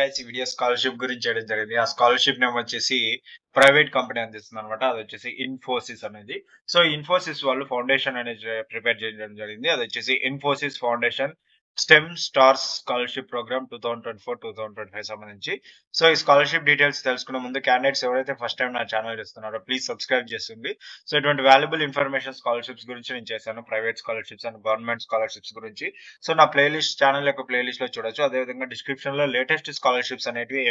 Guys ఈ video scholarship గురించి చేయడం జరిగింది. ఆ స్కాలర్‌షిప్ నేమ్ వచ్చేసి ప్రైవేట్ కంపెనీ అందిస్తుందనమాట. అదొచ్చేసి ఇన్ఫోసిస్ అనేది. సో, ఇన్ఫోసిస్ వాళ్ళు ఫౌండేషన్ అనేది ప్రిపేర్ చేయడం జరిగింది. అదొచ్చేసి Infosys foundation STEM stars scholarship programme 2024-2025 సంబంధించి. సో, ఈ స్కాలర్‌షిప్ డీటెయిల్స్ తెలుసుకునే ముందు క్యాండిడేట్స్ ఎవరైతే ఫస్ట్ టైమ్ నా ఛానెల్ చూస్తున్నారో ప్లీజ్ సబ్స్క్రైబ్ చేస్తుంది. సో, ఇటువంటి వాల్యుబుల్ ఇన్ఫర్మేషన్ స్కాలర్‌షిప్స్ గురించి నేను చేశాను. Private scholarships and government scholarships గురించి. సో, నా ప్లేలిస్ట్ ఛానల్ యొక్క ప్లేలిస్ట్‌లో చూడొచ్చు. అదేవిధంగా డిస్క్రిప్షన్‌లో లేటెస్ట్ స్కాలర్‌షిప్స్ అనేటివి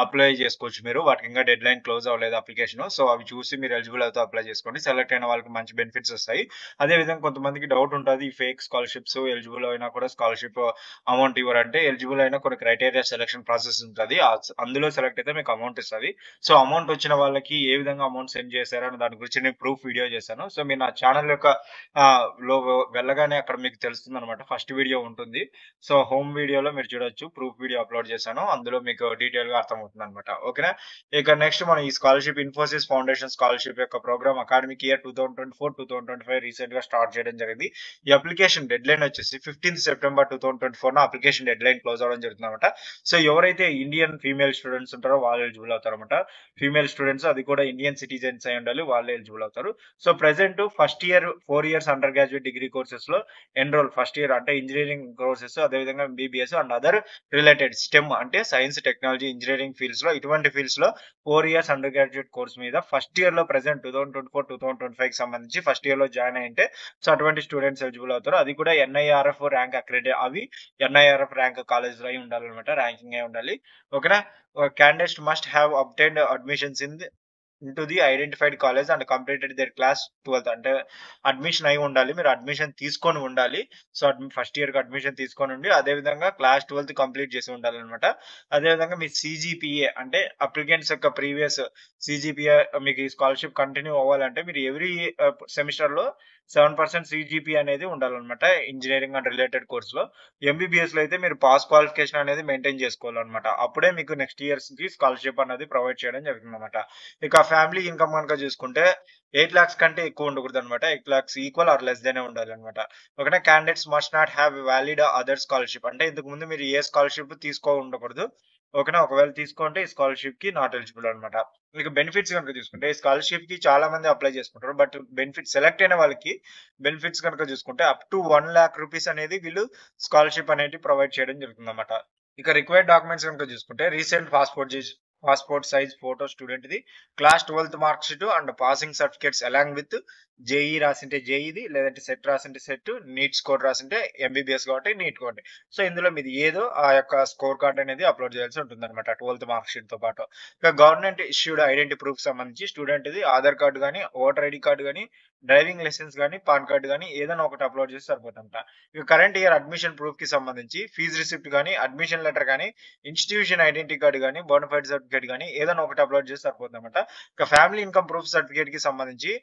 అప్లై చేసుకోవచ్చు మీరు. వాటికి ఇంకా డెడ్‌లైన్ క్లోజ్ అవ్వలేదు అప్లికేషన్. సో, అవి చూసి మీరు ఎలిజిబుల్ అయితే అప్లై చేసుకోండి. సెలెక్ట్ అయిన వాళ్ళకి మంచి బెనిఫిట్స్ వస్తాయి. అదేవిధంగా కొంతమందికి డౌట్ ఉంటది. ఈ ఫేక్ స్కాలర్‌షిప్స్ ఎలిజిబుల్ అయినా కూడా స్కాలర్‌షిప్ అమౌంట్ ఇవ్వరంటే ఎలిజిబుల్ అయిన కొన్ని క్రైటీరియా సెలక్షన్ ప్రాసెస్ ఉంటది. అందులో సెలెక్ట్ అయితే మీకు అమౌంట్ ఇస్తది. సో, అమౌంట్ వచ్చిన వాళ్ళకి ఏ విధంగా అమౌంట్ సెండ్ చేశారు అనే దాని గురించి నేను ప్రూఫ్ వీడియో చేశాను. సో, మీరు నా ఛానల్ యొక్క లో వెళ్ళగానే అక్కడ మీకు తెలుస్తుందన్నమాట. ఫస్ట్ వీడియో ఉంటుంది. సో, హోమ్ వీడియోలో మీరు చూడొచ్చు. ప్రూఫ్ వీడియో అప్‌లోడ్ చేశాను. అందులో మీకు డీటెయిల్‌గా అర్థమవుతుందన్నమాట. ఓకేనా? ఇక నెక్స్ట్ మనం ఈ స్కాలర్‌షిప్ ఇన్ఫోసిస్ ఫౌండేషన్ స్కాలర్‌షిప్ యొక్క ప్రోగ్రామ్ అకాడమిక్ ఇయర్ 2024-2025 రీసెంట్‌గా స్టార్ట్ చేయడం జరిగింది. ఈ అప్లికేషన్ డెడ్‌లైన్ వచ్చేసి 15th September 2024 application deadline close అవ్వడం జరుగుతుందన్నమాట. సో, ఎవరైతే ఇండియన్ ఫీమేల్ స్టూడెంట్స్ ఉంటారో వాళ్ళు ఎలిజిబుల్ అవుతారన్నమాట. ఫీమేల్ స్టూడెంట్స్ అది కూడా ఇండియన్ సిటిజన్స్ అయి ఉండాలి. వాళ్ళే ఎలిజిబుల్ అవుతారు. So, present first year 4 years undergraduate degree కోర్సెస్‌లో ఎన్రోల్ ఫస్ట్ ఇయర్ అంటే ఇంజినీరింగ్ కోర్సెస్ అదేవిధంగా MBBS and other related STEM అంటే సైన్స్, టెక్నాలజీ, ఇంజినీరింగ్ ఫీల్డ్స్‌లో ఇటువంటి ఫీల్డ్స్‌లో 4 ఇయర్స్ అండర్ గ్రాడ్యుయేట్ కోర్స్ మీద ఫస్ట్ ఇయర్‌లో ప్రెజెంట్ 2024-2025కి సంబంధించి ఫస్ట్ ఇయర్‌లో జాయిన్ అయ్యుంటే సో, అటువంటి స్టూడెంట్స్ ఎలిజిబుల్ అవుతారు. అది కూడా ఎన్ఐఆర్ఎఫ్ ర్యాంక్ అక్రెడిట్ అవి ఎన్ఐఆర్ఎఫ్ ర్యాంక్ కాలేజ్‌లో అయి ఉండాలన్నమాట. ర్యాంకింగ్ అయి ఉండాలి. ఓకేనా? Candidates must have obtained admissions into the identified college and completed there class 12th అంటే అడ్మిషన్ అయి ఉండాలి. మీరు అడ్మిషన్ తీసుకొని ఉండాలి. సో, ఫస్ట్ ఇయర్‌కి అడ్మిషన్ తీసుకొని ఉండి అదేవిధంగా క్లాస్ 12th కంప్లీట్ చేసి ఉండాలన్నమాట. అదేవిధంగా మీ సీజీపీఏ అంటే అప్లికెంట్స్ యొక్క ప్రీవియస్ సీజీపీఏ మీకు ఈ స్కాలర్‌షిప్ కంటిన్యూ అవ్వాలంటే మీరు ఎవ్రీ సెమిస్టర్‌లో 7% సీజీపీఏ అనేది ఉండాలన్నమాట. ఇంజినీరింగ్ అండ్ రిలేటెడ్ కోర్స్‌లో. ఎంబీబీఎస్‌లో అయితే మీరు పాస్ క్వాలిఫికేషన్ అనేది మెయింటైన్ చేసుకోవాలన్నమాట. అప్పుడే మీకు నెక్స్ట్ ఇయర్స్‌కి స్కాలర్‌షిప్ అనేది ప్రొవైడ్ చేయడం జరుగుతుందన్నమాట. ఇక ఫ్యామిలీ ఇన్‌కమ్ గనుక చూసుకుంటే 8 లాక్స్ కంటే ఎక్కువ ఉండకూడదన్నమాట. 8 లాక్స్ ఈక్వల్ ఆర్ లెస్ దెనే ఉండాలన్నమాట. ఓకేనా? Candidates must not have valid other scholarship అంటే ఇంతకుముందు మీరు ఏ స్కాలర్‌షిప్ ఉండకూడదు. ఓకేనా? ఒకవేళ తీసుకుంటే ఈ స్కాలర్‌షిప్‌కి నాట్ ఎలిజిబుల్ అన్నమాట. ఇక బెనిఫిట్స్ గనుక చూసుకుంటే ఈ స్కాలర్‌షిప్‌కి చాలా మంది అప్లై చేసుకుంటారు. బట్ బెనిఫిట్స్ సెలెక్ట్ అయిన వాళ్ళకి బెనిఫిట్స్ గనుక చూసుకుంటే అప్ టు 1,00,000 రూపీస్ అనేది వీళ్ళు స్కాలర్‌షిప్ అనేది ప్రొవైడ్ చేయడం జరుగుతుందన్నమాట. ఇక రిక్వైర్డ్ డాక్యుమెంట్స్ గనుక చూసుకుంటే రీసెంట్ పాస్‌పోర్ట్ సైజ్ ఫోటో స్టూడెంట్‌ది, class 12th mark sheet and passing certificates along with JEE రాసింటే జేఈది లేదంటే సెట్ రాసింటే సెట్, నీట్ స్కోర్ రాసింటే ఎంబీబీఎస్ కాబట్టి నీట్ ఒకటి. సో, ఇందులో మీది ఏదో ఆ యొక్క స్కోర్ కార్డ్ అనేది అప్‌లోడ్ చేయాల్సి ఉంటుందన్నమాట 12th మార్క్ షీట్‌తో పాటు. ఇక గవర్నమెంట్ ఇష్యూడ్ ఐడెంటిటీ ప్రూఫ్‌కి సంబంధించి స్టూడెంట్‌ది ఆధార్ కార్డ్ గాని, ఓటర్ ఐడీ కార్డ్ గాని, డ్రైవింగ్ లైసెన్స్ గాని, పాన్ కార్డ్ గాని ఏదైనా ఒకటి అప్‌లోడ్ చేస్తే సరిపోతుందంట. ఇక కరెంట్ ఇయర్ అడ్మిషన్ ప్రూఫ్‌కి సంబంధించి ఫీజ్ రిసిప్ట్ గాని, అడ్మిషన్ లెటర్ గాని, ఇన్‌స్టిట్యూషన్ ఐడెంటిటీ కార్డ్ గాని, బోనఫైడ్ సర్టిఫికేట్ గాని ఏదైనా ఒకటి అప్‌లోడ్ చేస్తే సరిపోతుందన్నమాట. ఇక ఫ్యామిలీ ఇన్‌కమ్ ప్రూఫ్ సర్టిఫికేట్‌కి సంబంధించి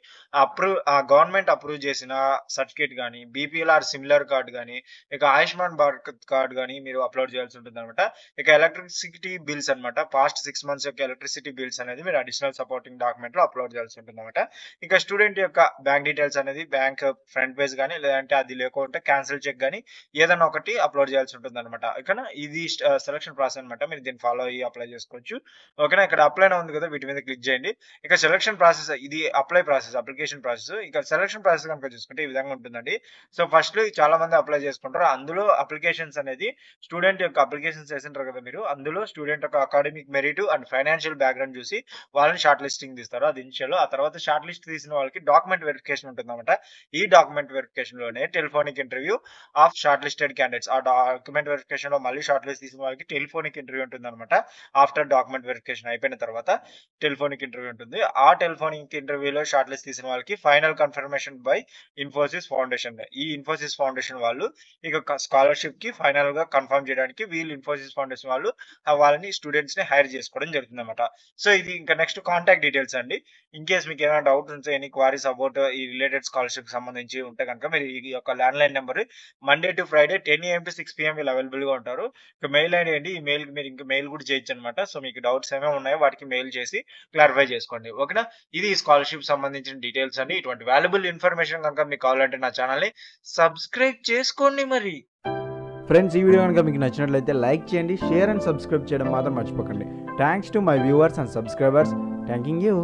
గవర్నమెంట్ అప్రూవ్ చేసిన సర్టిఫికేట్ గాని, బీపీఎల్ ఆర్ సిమిలర్ కార్డ్ గాని, ఇక ఆయుష్మాన్ భారత్ కార్డ్ గాని మీరు అప్‌లోడ్ చేయాల్సి ఉంటుందన్నమాట. ఇక ఎలక్ట్రిసిటీ బిల్స్ అన్నమాట. పాస్ట్ 6 మంత్స్ యొక్క ఎలక్ట్రిసిటీ బిల్స్ అనేది మీరు అడిషనల్ సపోర్టింగ్ డాక్యుమెంట్‌లో అప్‌లోడ్ చేయాల్సి ఉంటుందన్నమాట. ఇక స్టూడెంట్ యొక్క బ్యాంక్ డీటెయిల్స్ అనేది బ్యాంక్ ఫ్రంట్ పేజ్ గాని లేదంటే అది లేకుంటే క్యాన్సిల్ చెక్ గాని ఏదైనా ఒకటి అప్‌లోడ్ చేయాల్సి ఉంటుందన్నమాట. ఓకేనా? ఇది సెలక్షన్ ప్రాసెస్ అన్నమాట. మీరు దీన్ని ఫాలో అయ్యి అప్లై చేసుకోవచ్చు. ఓకేనా? ఇక్కడ అప్లై నౌ ఉంది కదా! వీటి మీద క్లిక్ చేయండి. ఇక సెలక్షన్ ప్రాసెస్ ఇది అప్లై ప్రాసెస్, అప్లికేషన్ ప్రాసెస్. ఇక సెలక్షన్ ప్రాసెస్ గనుక చూసుకుంటే ఈ విధంగా ఉంటుందండి. సో, ఫస్ట్‌లో చాలా మంది అప్లై చేసుకుంటారు. అందులో అప్లికేషన్స్ అనేది స్టూడెంట్ యొక్క అప్లికేషన్స్ చేసింటారు కదా మీరు. అందులో స్టూడెంట్ యొక్క academic merit and financial background చూసి వాళ్ళని షార్ట్ లిస్టింగ్ తీస్తారు. అది ఇనిషియల్. ఆ తర్వాత షార్ట్ లిస్ట్ తీసిన వాళ్ళకి డాక్యుమెంట్ వెరిఫికేషన్ ఉంటుందన్నమాట. ఈ డాక్యుమెంట్ వెరిఫికేషన్‌లోనే telephonic interview of shortlisted candidates. ఆ డాక్యుమెంట్ వెరిఫికేషన్‌లో మళ్ళీ షార్ట్ లిస్ట్ తీసిన వాళ్ళకి టెలిఫోనిక్ ఇంటర్వ్యూ ఉంటుందన్నమాట. ఆఫ్టర్ డాక్యుమెంట్ వెరిఫికేషన్ అయిపోయిన తర్వాత టెలిఫోనిక్ ఇంటర్వ్యూ ఉంటుంది. ఆ టెలిఫోనిక్ ఇంటర్వ్యూలో షార్ట్ లిస్ట్ తీసిన వాళ్ళకి final confirmation by Infosys foundation. ఈ ఇన్ఫోసిస్ ఫౌండేషన్ వాళ్ళు ఇక స్కాలర్‌షిప్‌కి ఫైనల్‌గా కన్ఫర్మ్ చేయడానికి వీళ్ళు ఇన్ఫోసిస్ ఫౌండేషన్ వాళ్ళు వాళ్ళని స్టూడెంట్స్‌ని హైర్ చేసుకోవడం జరుగుతుందన్నమాట. సో, ఇది ఇంకా నెక్స్ట్ కాంటాక్ట్ డీటెయిల్స్ అండి. ఇన్ కేస్ మీకు ఏమైనా డౌట్స్ ఉంటే ఎనీ క్వరీస్ అబౌట్ ఈ రిలేటెడ్ స్కాలర్‌షిప్‌కి సంబంధించి ఉంటే గనుక మీరు ఈ యొక్క landline number Monday to Friday 10 AM to 6 PM వీళ్ళు అవైలబుల్‌గా ఉంటారు. ఇక మెయిల్ ఐడీ అండి. ఈ మెయిల్‌కి మీరు ఇంకా మెయిల్ కూడా చేయొచ్చన్నమాట. సో, మీకు డౌట్స్ ఏమేమి ఉన్నాయో వాటికి మెయిల్ చేసి క్లారిఫై చేసుకోండి. ఓకేనా? ఇది స్కాలర్‌షిప్ సంబంధించిన డీటెయిల్స్ అండి. ఇటువంటి వాల్యుబుల్ ఇన్ఫర్మేషన్ గనుక మీకు కావాలంటే నా ఛానెల్‌ని సబ్స్క్రైబ్ చేసుకోండి మరి. ఫ్రెండ్స్, ఈ వీడియో కనుక మీకు నచ్చినట్లయితే లైక్ చేయండి, షేర్ అండ్ సబ్స్క్రైబ్ చేయడం మాత్రం మర్చిపోకండి. Thanks to my viewers and subscribers. Thanking you.